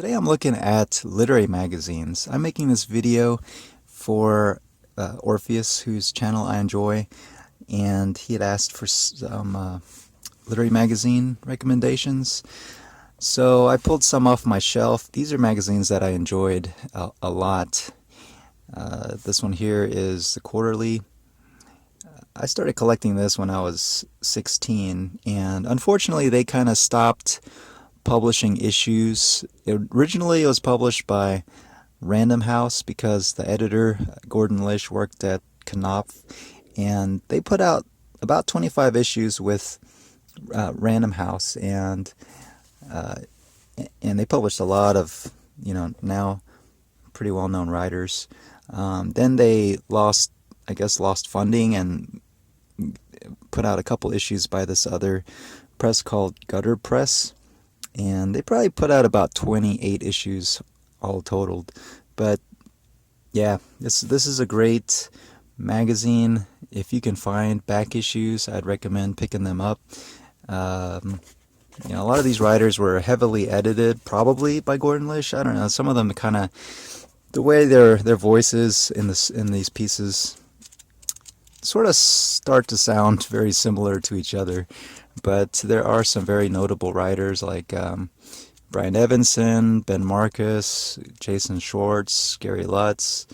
Today I'm looking at literary magazines. I'm making this video for Orpheus, whose channel I enjoy, and he had asked for some literary magazine recommendations. So I pulled some off my shelf. These are magazines that I enjoyed a lot. This one here is the Quarterly. I started collecting this when I was 16, and unfortunately they kind of stopped publishing issues. Originally it was published by Random House because the editor, Gordon Lish, worked at Knopf, and they put out about 25 issues with Random House, uh, and they published a lot of, now pretty well-known writers. Then they lost funding and put out a couple issues by this other press called Gutter Press, and they probably put out about 28 issues all totaled. But yeah, this is a great magazine. If you can find back issues, I'd recommend picking them up. A lot of these writers were heavily edited, probably by Gordon Lish. I don't know. Some of them kind of, the way their voices in these pieces sort of start to sound very similar to each other. But there are some very notable writers like Brian Evanson, Ben Marcus, Jason Schwartz, Gary Lutz,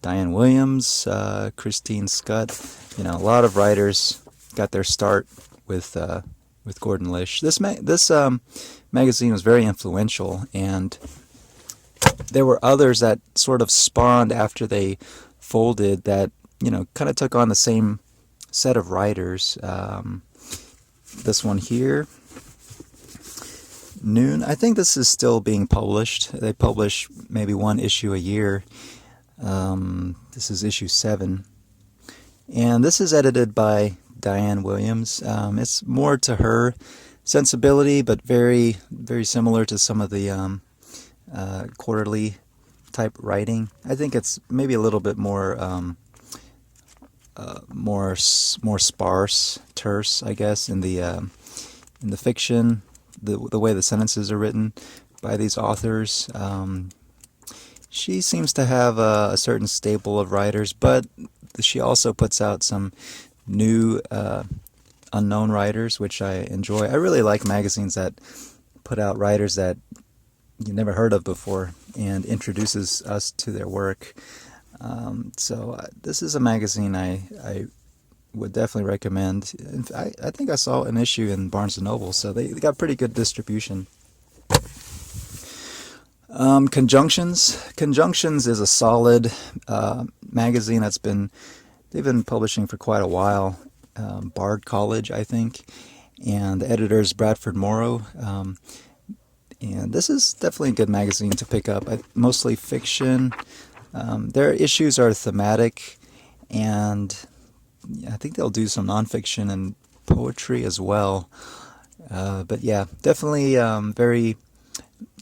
Diane Williams, Christine Scutt. A lot of writers got their start with Gordon Lish. This magazine was very influential, and there were others that sort of spawned after they folded that kind of took on the same set of writers. This one here, Noon. I think this is still being published. They publish maybe one issue a year. This is issue 7. And this is edited by Diane Williams. It's more to her sensibility, but very, very similar to some of the quarterly type writing. I think it's maybe a little bit more sparse, terse, I guess, in the fiction, the way the sentences are written by these authors. She seems to have a certain stable of writers, but she also puts out some new unknown writers, which I enjoy. I really like magazines that put out writers that you never heard of before and introduces us to their work. So this is a magazine I would definitely recommend. I think I saw an issue in Barnes & Noble, so they got pretty good distribution. Conjunctions is a solid magazine they've been publishing for quite a while. Bard College, I think, and the editor is Bradford Morrow. And this is definitely a good magazine to pick up. Mostly fiction. Their issues are thematic, and I think they'll do some nonfiction and poetry as well. But yeah, definitely very,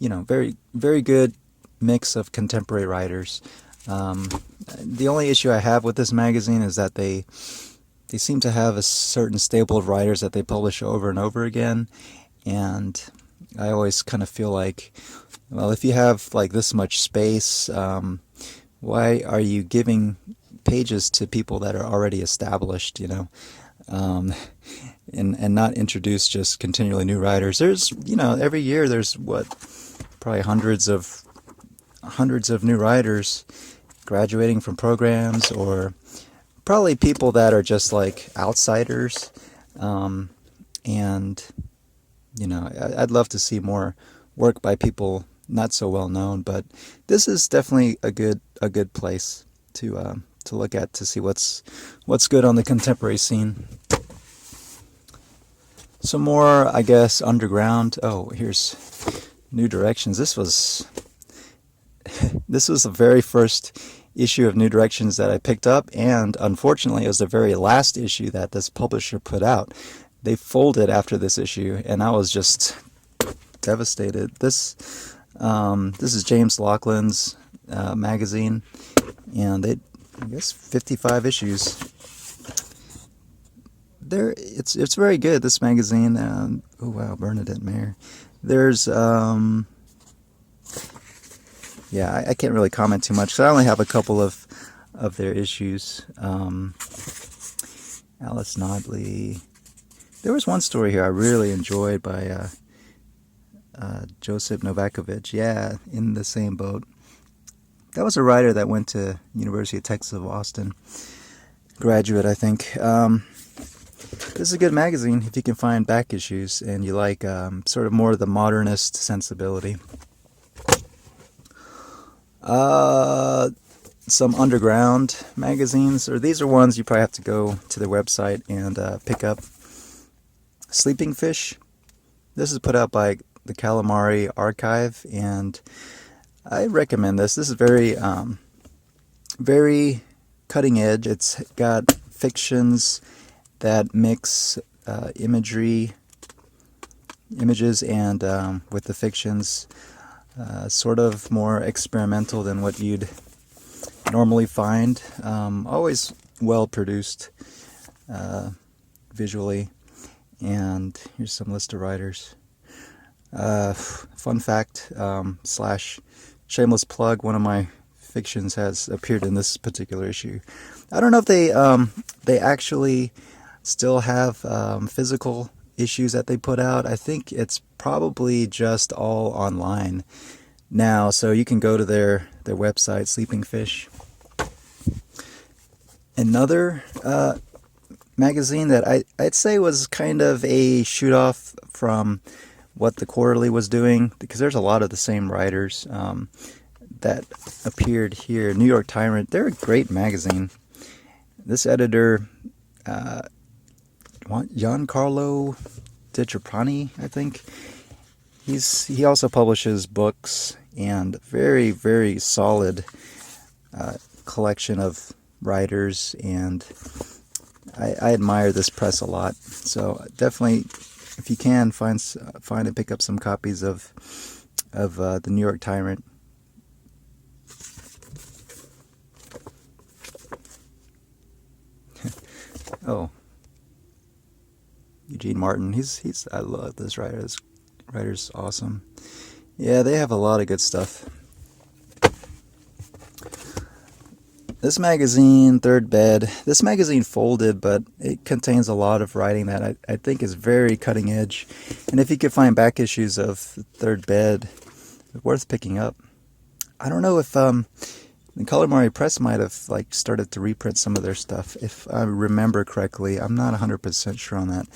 very, very good mix of contemporary writers. The only issue I have with this magazine is that they seem to have a certain stable of writers that they publish over and over again, and I always kind of feel like, well, if you have like this much space, why are you giving pages to people that are already established, and not introduce just continually new writers? There's, every year there's probably hundreds of new writers graduating from programs, or probably people that are just like outsiders. And I'd love to see more work by people not so well known, but this is definitely a good place to look at to see what's good on the contemporary scene. Some more, I guess, underground. Oh, here's New Directions. This was the very first issue of New Directions that I picked up, and unfortunately it was the very last issue that this publisher put out. They folded after this issue, and I was just devastated. This is James Laughlin's magazine, and I guess 55 issues. It's very good, this magazine. Oh wow, Bernadette Mayer. There's yeah, I can't really comment too much because I only have a couple of their issues. Alice Nodley. There was one story here I really enjoyed by Joseph Novakovich. Yeah, in the same boat. That was a writer that went to University of Texas of Austin. Graduate, I think. This is a good magazine if you can find back issues and you like sort of more of the modernist sensibility. Some underground magazines, or these are ones you probably have to go to their website and pick up. Sleeping Fish. This is put out by the Calamari Archive, and I recommend this. This is very, very cutting edge. It's got fictions that mix images and with the fictions, sort of more experimental than what you'd normally find. Always well produced visually. And here's some list of writers. Fun fact slash shameless plug, one of my fictions has appeared in this particular issue. I don't know if they actually still have physical issues that they put out. I think it's probably just all online now, so you can go to their website, Sleeping Fish. Another magazine that I'd say was kind of a shoot off from what the Quarterly was doing, because there's a lot of the same writers that appeared here. New York Tyrant, they're a great magazine. This editor, Giancarlo Di Trapani, I think. He also publishes books and very, very solid collection of writers, and I admire this press a lot. So definitely, if you can, find and pick up some copies of the New York Tyrant. Oh, Eugene Martin. He's I love this writer. This writer's awesome. Yeah, they have a lot of good stuff. This magazine, Third Bed, this magazine folded, but it contains a lot of writing that I think is very cutting edge. And if you could find back issues of Third Bed, worth picking up. I don't know if the Calamari Press might have started to reprint some of their stuff, if I remember correctly. I'm not 100% sure on that.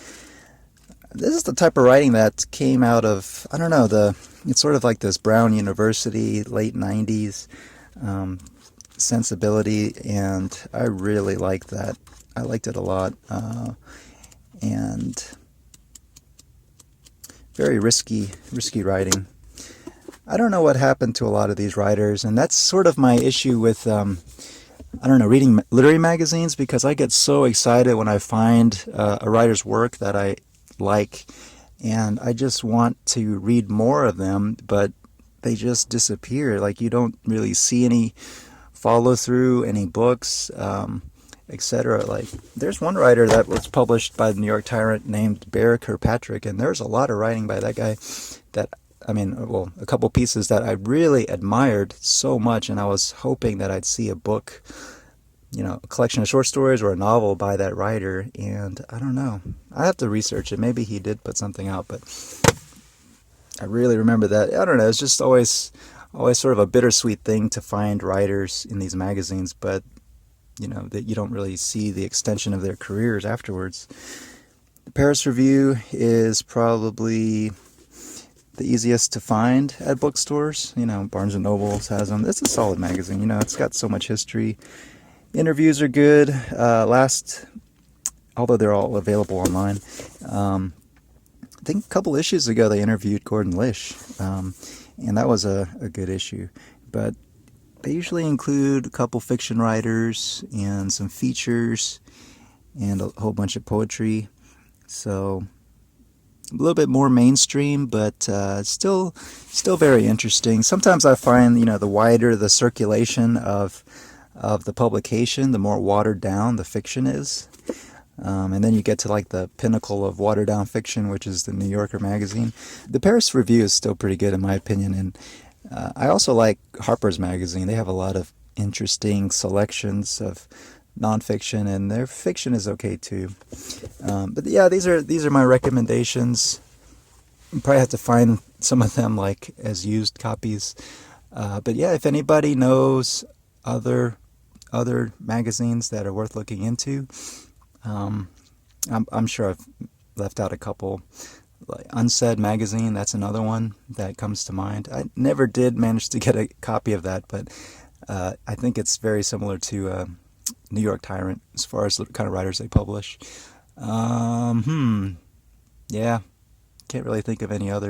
This is the type of writing that came out of, I don't know, it's sort of like this Brown University, late 90s sensibility, and I really liked that. I liked it a lot, and very risky writing. I don't know what happened to a lot of these writers, and that's sort of my issue with, reading literary magazines, because I get so excited when I find a writer's work that I like, and I just want to read more of them, but they just disappear. Like, you don't really see any follow through, any books, etc. Like, there's one writer that was published by the New York Tyrant named Bear Kirkpatrick, and there's a lot of writing by that guy that, a couple pieces that I really admired so much, and I was hoping that I'd see a book, a collection of short stories or a novel by that writer, and I don't know. I have to research it. Maybe he did put something out, but I really remember that. I don't know. It's just always sort of a bittersweet thing to find writers in these magazines, but that you don't really see the extension of their careers afterwards. The Paris Review is probably the easiest to find at bookstores. Barnes and Noble has them. It's a solid magazine. It's got so much history. Interviews are good. Although they're all available online. I think a couple issues ago they interviewed Gordon Lish, and that was a good issue. But they usually include a couple fiction writers and some features and a whole bunch of poetry. So a little bit more mainstream, but still very interesting. Sometimes I find, the wider the circulation of the publication, the more watered down the fiction is. And then you get to the pinnacle of watered down fiction, which is the New Yorker magazine. The Paris Review is still pretty good in my opinion, and I also like Harper's Magazine. They have a lot of interesting selections of nonfiction, and their fiction is okay too. But yeah, these are my recommendations. You probably have to find some of them like as used copies. But yeah, if anybody knows other other magazines that are worth looking into, um, I'm sure I've left out a couple. Like Unsaid magazine, that's another one that comes to mind. I never did manage to get a copy of that, but I think it's very similar to New York Tyrant as far as the kind of writers they publish. Yeah, can't really think of any others.